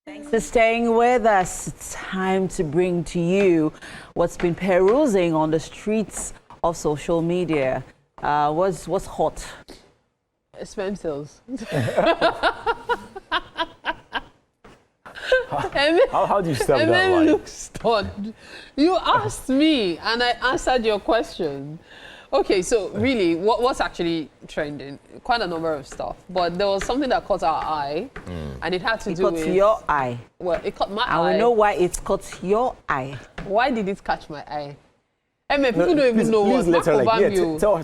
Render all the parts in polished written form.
Thanks for staying with us. It's time to bring to you what's been perusing on the streets of social media. What's hot? Sperm cells. How do you stop that line? Looks stunned. You asked me and I answered your question. Okay, so really, what's actually trending? Quite a number of stuff, but there was something that caught our eye, and it had to do with... It caught your eye. Well, it caught my eye. I will know why it caught your eye. Why did it catch my eye? People don't even know what.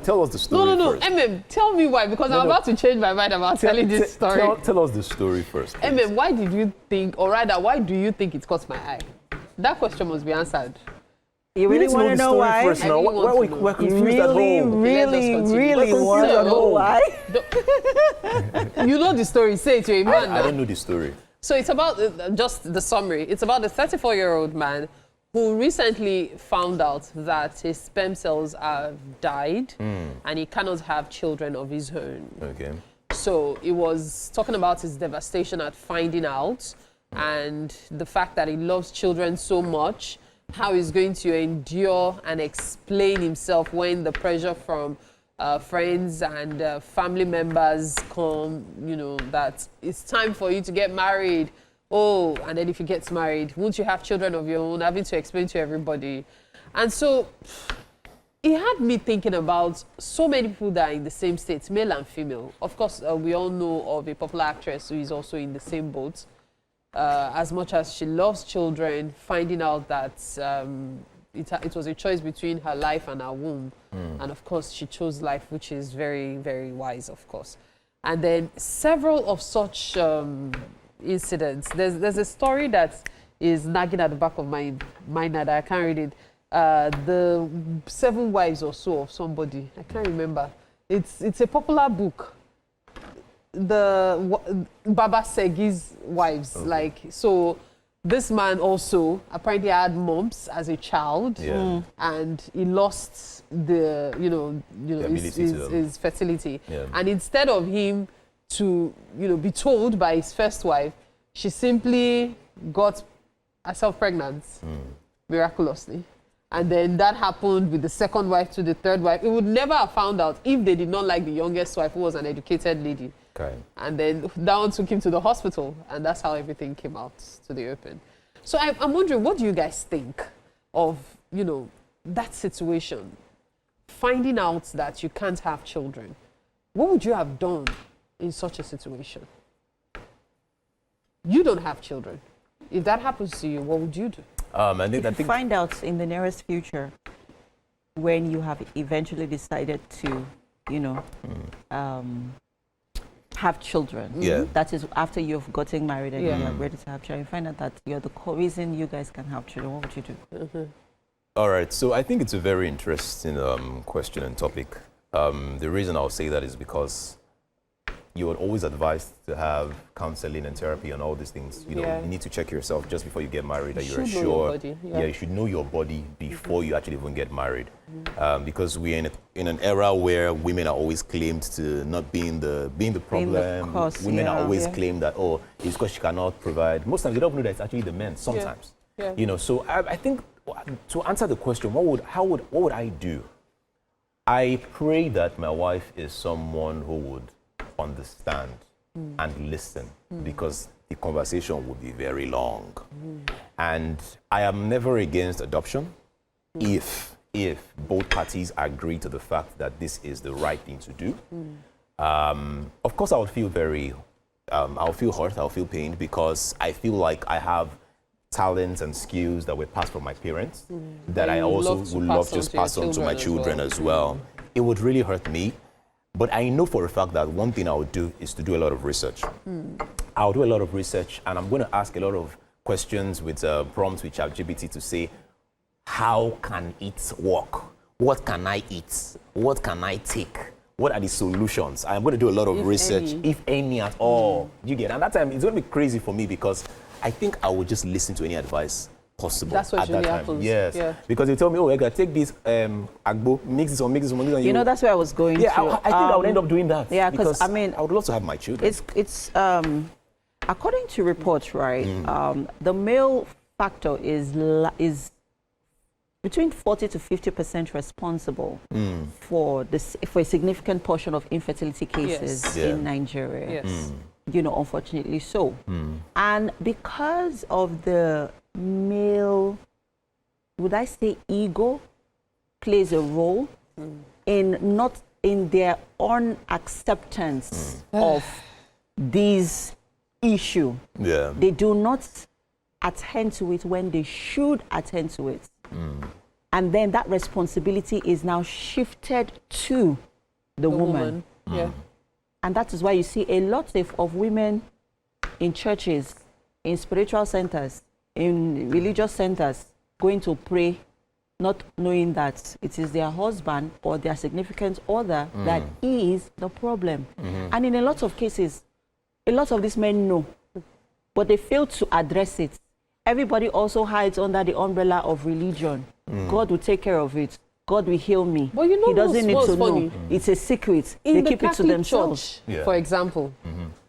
Tell us the story first. Tell me why, because I'm about to change my mind about telling this story. Tell us the story first. Why did you think, or rather, why do you think it caught my eye? That question must be answered. You really want to know why? First now. We're confused at home. Really want to know why? You know the story. Say it to a man. I don't know the story. So it's about, just the summary, it's about a 34-year-old man who recently found out that his sperm cells have died and he cannot have children of his own. Okay. So he was talking about his devastation at finding out and the fact that he loves children so much, how he's going to endure and explain himself when the pressure from friends and family members come, you know, that it's time for you to get married. Oh, and then if he gets married, won't you have children of your own, having to explain to everybody? And so it had me thinking about so many people that are in the same state, male and female. Of course, we all know of a popular actress who is also in the same boat. As much as she loves children, finding out that it was a choice between her life and her womb. And of course, she chose life, which is very, very wise, of course. And then several of such incidents. There's a story that is nagging at the back of my mind that I can't read it. The 7 wives or so of somebody. I can't remember. It's a popular book. The Baba Segi's wives, so this man also apparently had mumps as a child, and he lost the his fertility, and instead of him to be told by his first wife, she simply got herself pregnant miraculously. And then that happened with the second wife to the third wife. It would never have found out if they did not like the youngest wife, who was an educated lady. Okay. And then that one took him to the hospital, and that's how everything came out to the open. So I'm wondering, what do you guys think of, that situation? Finding out that you can't have children. What would you have done in such a situation? You don't have children. If that happens to you, what would you do? I think find out in the nearest future when you have eventually decided to, have children. Yeah. That is after you've gotten married and you're ready to have children. You find out that you're the reason you guys can have children. What would you do? All right. So I think it's a very interesting question and topic. The reason I'll say that is because you would always advise to have counseling and therapy and all these things. You need to check yourself just before you get married that you're sure. You should know your body before you actually even get married. Because we're in an era where women are always claimed to not being the problem. Women are always claimed that, it's because she cannot provide. Most times they don't know that it's actually the men sometimes. So I think to answer the question, what would I do? I pray that my wife is someone who would understand and listen, because the conversation would be very long. And I am never against adoption if both parties agree to the fact that this is the right thing to do. Of course, I would feel I'll feel hurt, I'll feel pained, because I feel like I have talents and skills that were passed from my parents that I also would love to pass on to my children as well. It would really hurt me. But I know for a fact that one thing I would do is to do a lot of research. I'll do a lot of research, and I'm going to ask a lot of questions with prompts with ChatGPT to say, how can it work? What can I eat? What can I take? What are the solutions? I'm going to do a lot of research, if any at all. You get? And that time, it's going to be crazy for me, because I think I would just listen to any advice possible. That's what at really that time. happens. Yes. Yeah. Because they tell me, I gotta take this agbo, mix this one. That's where I was going to. I think I would end up doing that. Yeah, because I would love to have my children. It's according to reports, right, the male factor is between 40 to 50% responsible for a significant portion of infertility cases in Nigeria. Yes. You know, unfortunately so. And because of the male, would I say ego, plays a role in their own acceptance of these issue. Yeah. They do not attend to it when they should attend to it. And then that responsibility is now shifted to the woman. Yeah. And that is why you see a lot of women in churches, in spiritual centers, in religious centers, going to pray, not knowing that it is their husband or their significant other that is the problem. And in a lot of cases, a lot of these men know, but they fail to address it. Everybody also hides under the umbrella of religion. God will take care of it. God will heal me. But you know he doesn't need to funny? know. It's a secret. In they the keep it to Catholic themselves. Church, for example,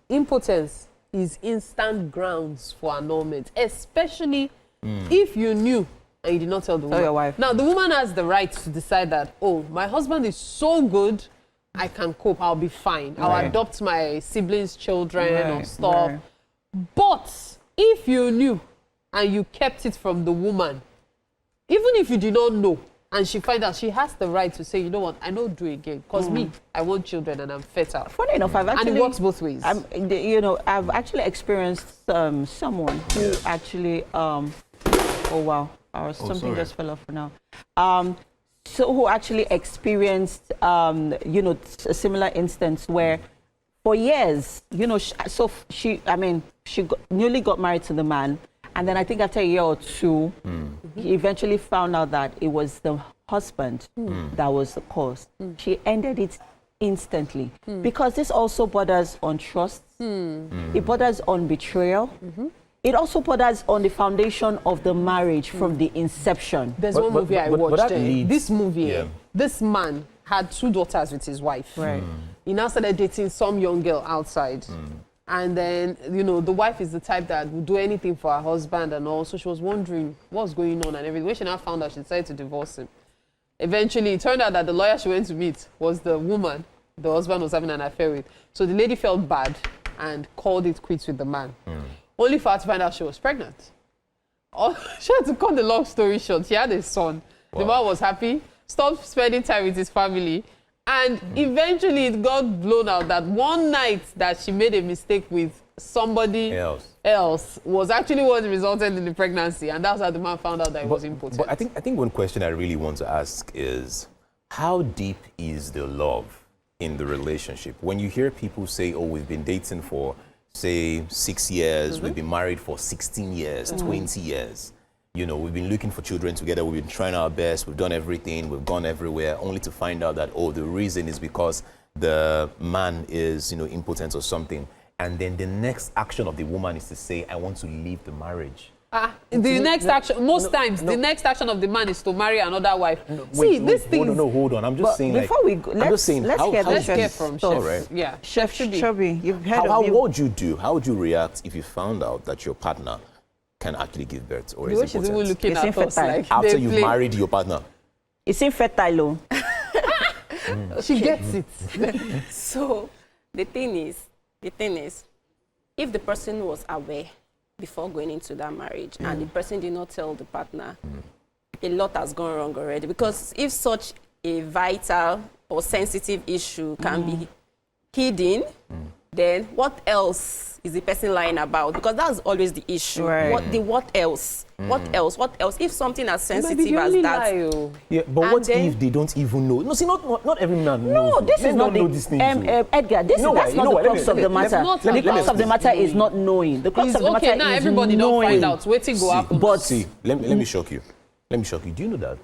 impotence is instant grounds for annulment, especially if you knew and you did not tell the woman. your wife. Now, the woman has the right to decide that, oh, my husband is so good, I can cope, I'll be fine. I'll adopt my siblings' children or stuff. But if you knew and you kept it from the woman, even if you did not know, and she finds out, she has the right to say, you know what, I don't do it again. Because me, I want children and I'm fertile. Funny enough, I've actually... And it works both ways. You know, I've actually experienced someone who actually... oh, wow. Something just fell off for now. So who actually experienced, you know, a similar instance where for years, you know, she newly got married to the man. And then I think after a year or two, he eventually found out that it was the husband that was the cause. She ended it instantly because this also borders on trust. It borders on betrayal. It also borders on the foundation of the marriage from the inception. There's one movie I watched. This movie, this man had 2 daughters with his wife. Right. He now started dating some young girl outside. And then, you know, the wife is the type that would do anything for her husband and all. So she was wondering what's going on and everything. When she now found out, she decided to divorce him. Eventually, it turned out that the lawyer she went to meet was the woman the husband was having an affair with. So the lady felt bad and called it quits with the man. Only for her to find out she was pregnant. She had to cut the long story short. She had a son. The man was happy, stopped spending time with his family. And eventually it got blown out that one night that she made a mistake with somebody else was actually what resulted in the pregnancy. And that's how the man found out that he was impotent. But I think one question I really want to ask is, how deep is the love in the relationship? When you hear people say, oh, we've been dating for, say, 6 years, we've been married for 16 years, 20 years. You know, we've been looking for children together, we've been trying our best, we've done everything, we've gone everywhere, only to find out that, oh, the reason is because the man is, you know, impotent or something. And then the next action of the woman is to say, I want to leave the marriage. The next action, most times, the next action of the man is to marry another wife. Hold on. I'm just saying, before we go, let's hear from Chef. All right. Yeah. Chef Chubby, you've heard What of would you do? How would you react if you found out that your partner can actually give birth or is The way she's even impotent? looking at us like After they you've play. married your partner? It's infertile. She gets it. So the thing is, if the person was aware before going into that marriage and the person did not tell the partner, a lot has gone wrong already. Because if such a vital or sensitive issue can be hidden, then what else is the person lying about? Because that's always the issue. Right. What else? What else? If something as sensitive as that. Yeah, but And what then- if they don't even know? No, see, not every man knows. No, this Men is not don't the know these things. Edgar. That's not the crux of the matter. The crux of the matter is not knowing. The crux It's of the matter okay, now is everybody don't find knowing. out. Waiting go happen. But See, let me shock you. Do you know that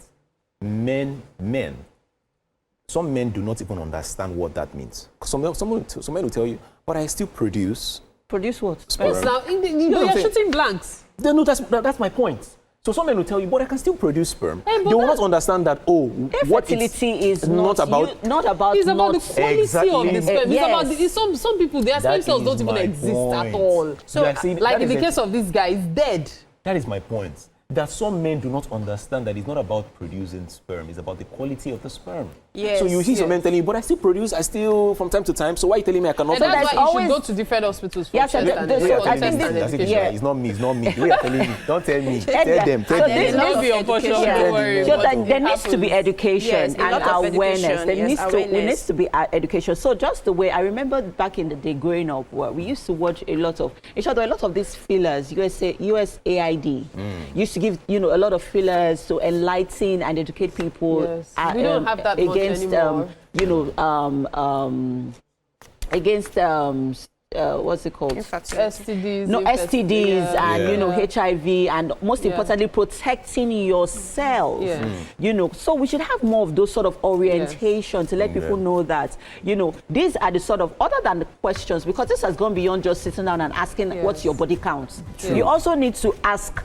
some men do not even understand what that means? Some men will tell you, but I still produce. produce what? Sperm. Now, what I'm you're saying? shooting blanks. No, that's my point. So some men will tell you, but I can still produce sperm. Hey, They will not understand that, oh, what Infertility it's is not about It's about the quality Exactly. of the sperm. Yes. It's about some people, their sperm That cells is don't even my exist at point. all. So like, see, Like that in the is case of this guy, he's dead. That is my point. That some men do not understand that it's not about producing sperm, it's about the quality of the sperm. Yes, So you see some yes. men telling you, but I still produce, I still from time to time, so why are you telling me I cannot And that's produce? there's why you always- should go to different hospitals for Yes, chest and and there's- for I chest think and this- That's it, education. right. It's not me, it's not me. The way you're telling me, don't tell me. Tell them, So tell this- them. Don't be unfortunate, Yeah. don't worry. So What there needs to be happens. education Yes, a and lot of awareness. education, There yes, needs to awareness. be education. So just the way I remember back in the day growing up, where we used to watch a lot of, in short, a lot of these fillers, USAID, used to give a lot of fillers to enlighten and educate people. Yes. We don't have that much against anymore. against what's it called? STDs. No, STDs yeah. and Yeah. HIV, and most Yeah. importantly protecting yourself. Yeah. So we should have more of those sort of orientation to let people know that these are the sort of, other than the questions, because this has gone beyond just sitting down and asking what's your body count. You also need to ask,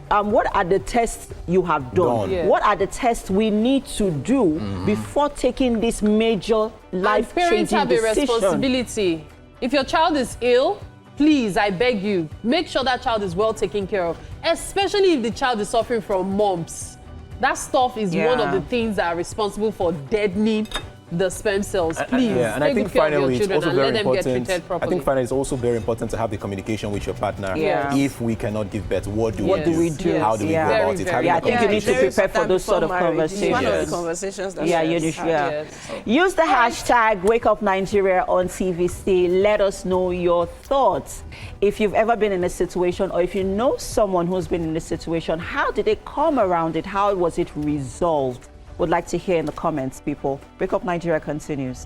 what are the tests you have done? Yeah. What are the tests we need to do before taking this major And life-changing parents have a decision? responsibility. If your child is ill, please, I beg you, make sure that child is well taken care of, especially if the child is suffering from mumps. That stuff is one of Yeah. the things that are responsible for deadening the sperm cells. Please, Yeah, and I take think good care of your finally it's children also and very let them get important. treated I properly. think finally it's also very important to have the communication with your partner. Yeah. If we cannot give birth, what do What do we do? How do we Yeah. go about Very, it? very Having Yeah, I a think you need to conversation. prepare for those sort of It's one of conversations. the conversations that Yeah, yes. Yes. Use the hashtag Wake Up Nigeria on TVC. Let us know your thoughts. If you've ever been in a situation, or if you know someone who's been in a situation, how did they come around it? How was it resolved? Would like to hear in the comments, people. Wake Up Nigeria continues.